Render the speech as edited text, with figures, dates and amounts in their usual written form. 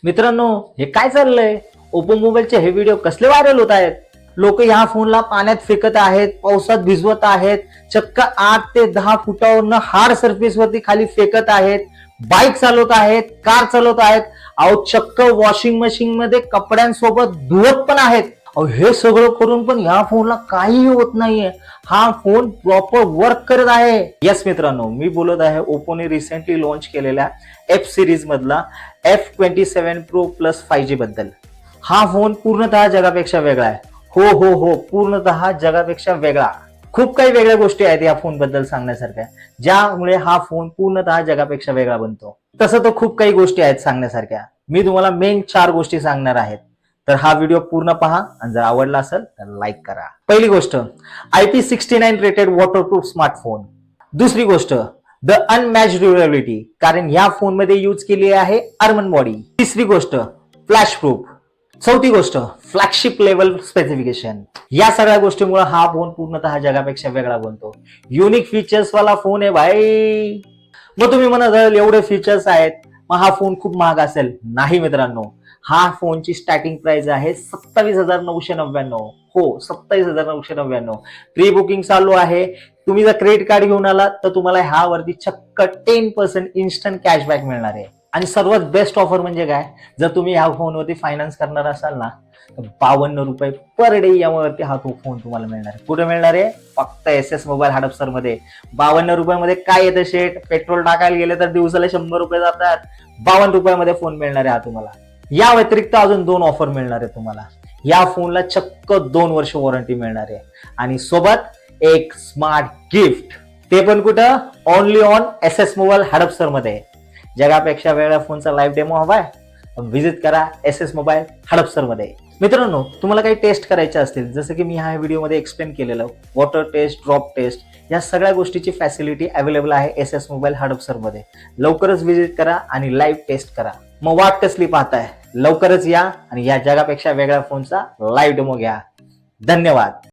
मित्रांनो, हे काय चाललंय? ओप्पो मोबाईलचे हे व्हिडिओ कसले व्हायरल होत आहेत? लोक ह्या फोनला पाण्यात फेकत आहेत, पावसात भिजवत आहेत, चक्क 8 ते 10 फुटावरनं हार्ड सरफेस वरती खाली फेकत आहेत, बाईक चालवत आहेत, कार चालवत आहेत, अहो चक्क वॉशिंग मशीन मध्ये कपड्यांसोबत धुवत पण आहेत. अहो हे सगळं करून पण ह्या फोनला काहीही होत नाहीये. हा फोन प्रॉपर वर्क करत आहे. यस मित्रांनो, मी बोलत आहे ओप्पोने रिसेंटली लॉन्च केलेल्या एफ सिरीज मधला F27 Pro Plus 5G बद्दल. हा फोन पूर्णतः जगापेक्षा वेगळा आहे. हो, पूर्णतः जगापेक्षा वेगळा. खूप काही वेगळ्या गोष्टी आहेत या फोन बद्दल सांगण्यासारख्या, ज्यामुळे हा फोन पूर्णतः जगापेक्षा वेगळा बनतो. तसं तर खूप काही गोष्टी आहेत सांगण्यासारख्या. मी तुम्हाला मेन 4 गोष्टी सांगणार आहेत. तर हा व्हिडिओ पूर्ण पहा आणि जर आवडला असेल तर लाईक करा. पहिली गोष्ट, IP69 रेटेड वॉटरप्रूफ स्मार्टफोन. दुसरी गोष्ट, द अनमॅच ड्युरेबिलिटी, कारण या फोन मध्ये यूज केली आहे अर्मन बॉडी. तिसरी गोष्ट, फ्लॅश प्रूफ. चौथी गोष्ट, फ्लॅगशिप लेवल स्पेसिफिकेशन. या सगळ्या गोष्टीमुळे हा फोन पूर्णतः जगापेक्षा वेगळा बनतो. युनिक फीचर्स वाला फोन आहे भाई. मग तुम्ही म्हणत असाल एवढे फीचर्स आहेत, मग हा फोन खूप महाग असेल. नाही मित्रांनो, हा फोनची स्टार्टिंग प्राइस आहे 27,999. हो, 27,999. प्री बुकिंग चालू आहे. तुम्ही जर क्रेडिट कार्ड घेऊन आलात तर तुम्हाला ह्यावरती चक्क 10% इन्स्टंट कॅशबॅक मिळणार आहे. आणि सर्वात बेस्ट ऑफर म्हणजे काय, जर तुम्ही ह्या फोनवरती फायनान्स करणार असाल ना, तर 52 रुपये पर डे यावरती हा तो फोन तुम्हाला मिळणार आहे. कुठे मिळणार आहे? फक्त SS मोबाईल हडपसर मध्ये. 52 रुपयामध्ये काय येतं शेट? पेट्रोल टाकायला गेले तर दिवसाला 100 रुपये जातात. 52 रुपयामध्ये फोन मिळणार आहे हा तुम्हाला. या व्यतिरिक्त अजून 2 ऑफर मिळणार आहे तुम्हाला. या फोनला चक्क 2 वर्ष वॉरंटी मिळणार आहे आणि सोबत एक स्मार्ट गिफ्ट. ते पण कुठं? Only on SS mobile Hadapsar मध्ये. जगापेक्षा वेगळ्या फोनचा लाईव्ह डेमो हवाय? व्हिजिट करा SS मोबाईल हडपसर मध्ये. मित्रांनो, तुम्हाला काही टेस्ट करायचे असतील, जसं की मी ह्या व्हिडिओमध्ये एक्सप्लेन केलेलं, वॉटर टेस्ट, ड्रॉप टेस्ट, या सगळ्या गोष्टीची फॅसिलिटी अवेलेबल आहे SS मोबाईल हडपसर मध्ये. लवकरच व्हिजिट करा आणि लाईव्ह टेस्ट करा. मग वाट कसली पाहताय? लवकरच या आणि या जगापेक्षा वेगळ्या फोनचा लाईव्ह डेमो घ्या. धन्यवाद.